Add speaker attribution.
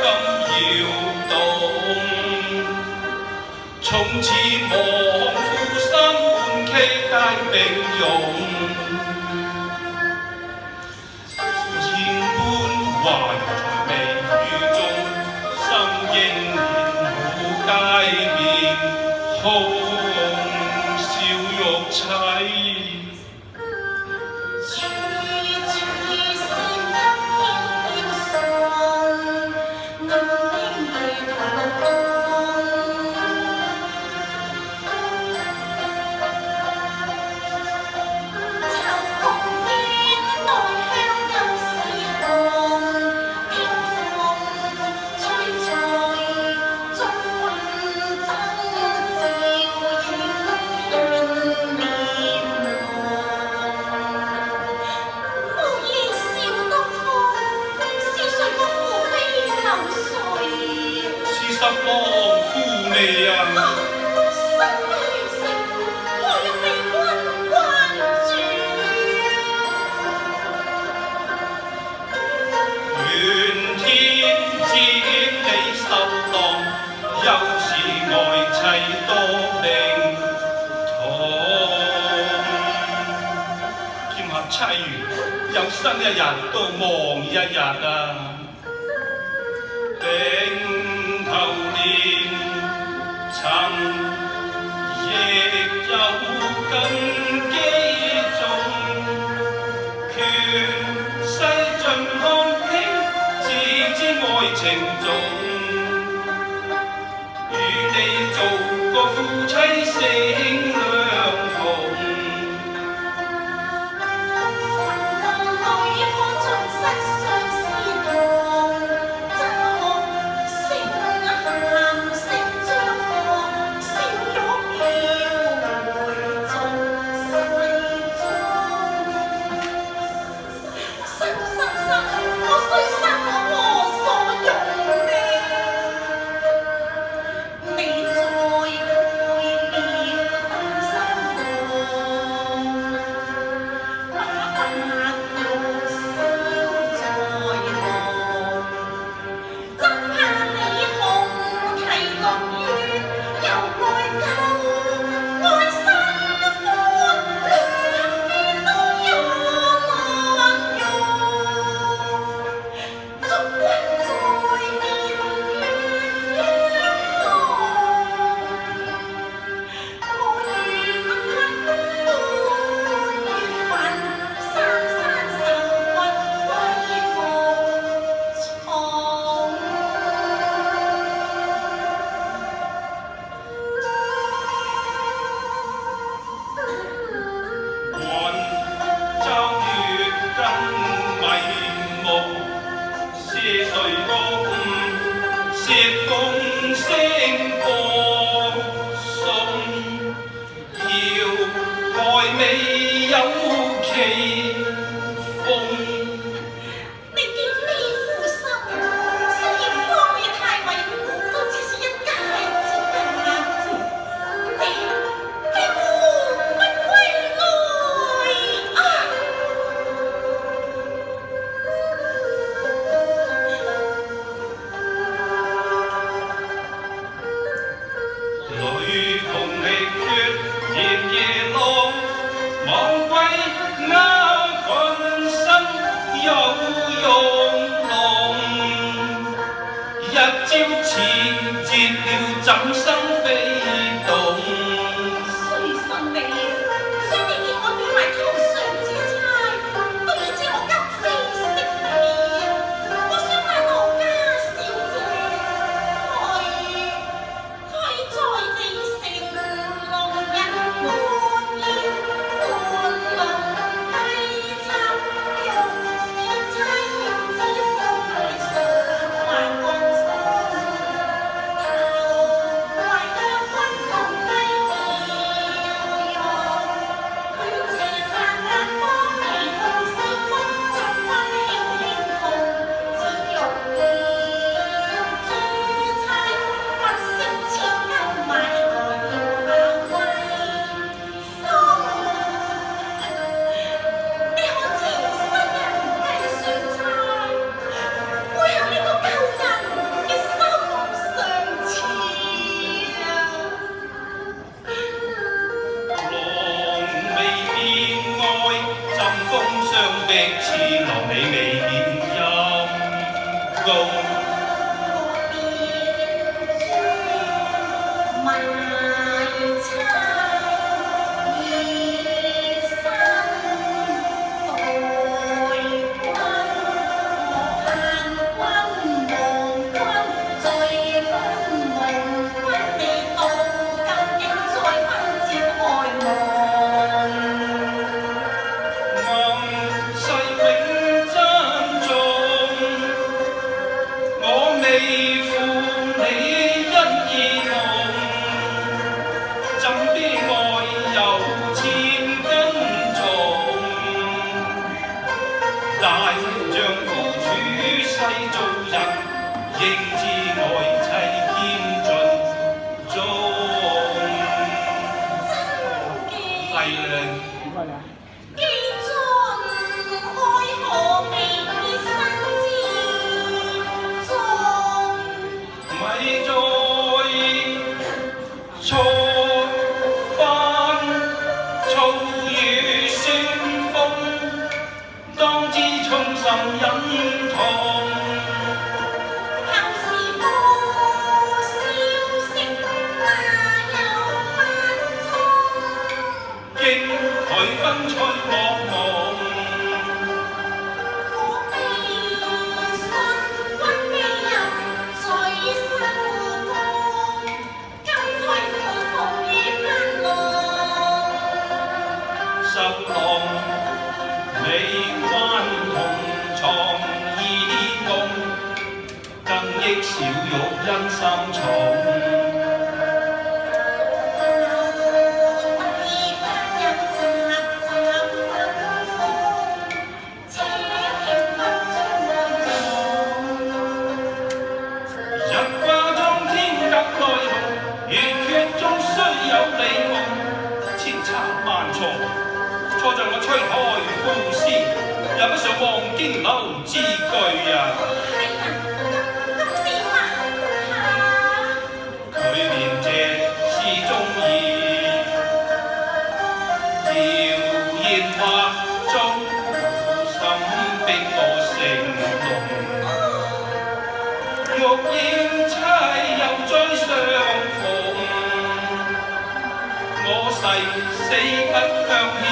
Speaker 1: 搖動，從此望夫心換期待並用。千般還在眉宇中，心應然無界面，紅笑玉砌。十望夫你啊！
Speaker 2: 心裏成我若被君關注，
Speaker 1: 願天知你受當，又是愛妻多命痛。劍客妻緣，有生一日都忘一日啊！頭年曾亦有根基重，權勢盡看輕，自知愛情重。與你做個夫妻性兩同。涉風聲播送，搖台未有奇風。朝似折了怎生飛動？
Speaker 2: 誰信你？想你見我與埋頭上之差，都已知我今非昔比。我想話我家小姐，佢在你城龍人滿宴，歡樂低插用一猜用之風來上還幹。
Speaker 1: 你因意夢，怎悲愛有千斤重？大丈夫處世做人，應知愛妻兼盡忠。係啦。
Speaker 2: 既盡愛何未身之重？
Speaker 1: 咪再錯翻醋與酸風，當知衷心忍痛。
Speaker 2: 後事無消息，哪有不忠？
Speaker 1: 經佢分吹惡夢，
Speaker 2: 我未信君未入隨身故宮，今推負奉於攀浪。
Speaker 1: 十郎未關同床異共，更益小玉因心重。錯在我吹開賦詩，也不想望京樓之句啊！佢連謝是中意，照煙花中心逼我成龍，玉燕妻又再相逢，我誓死不向險。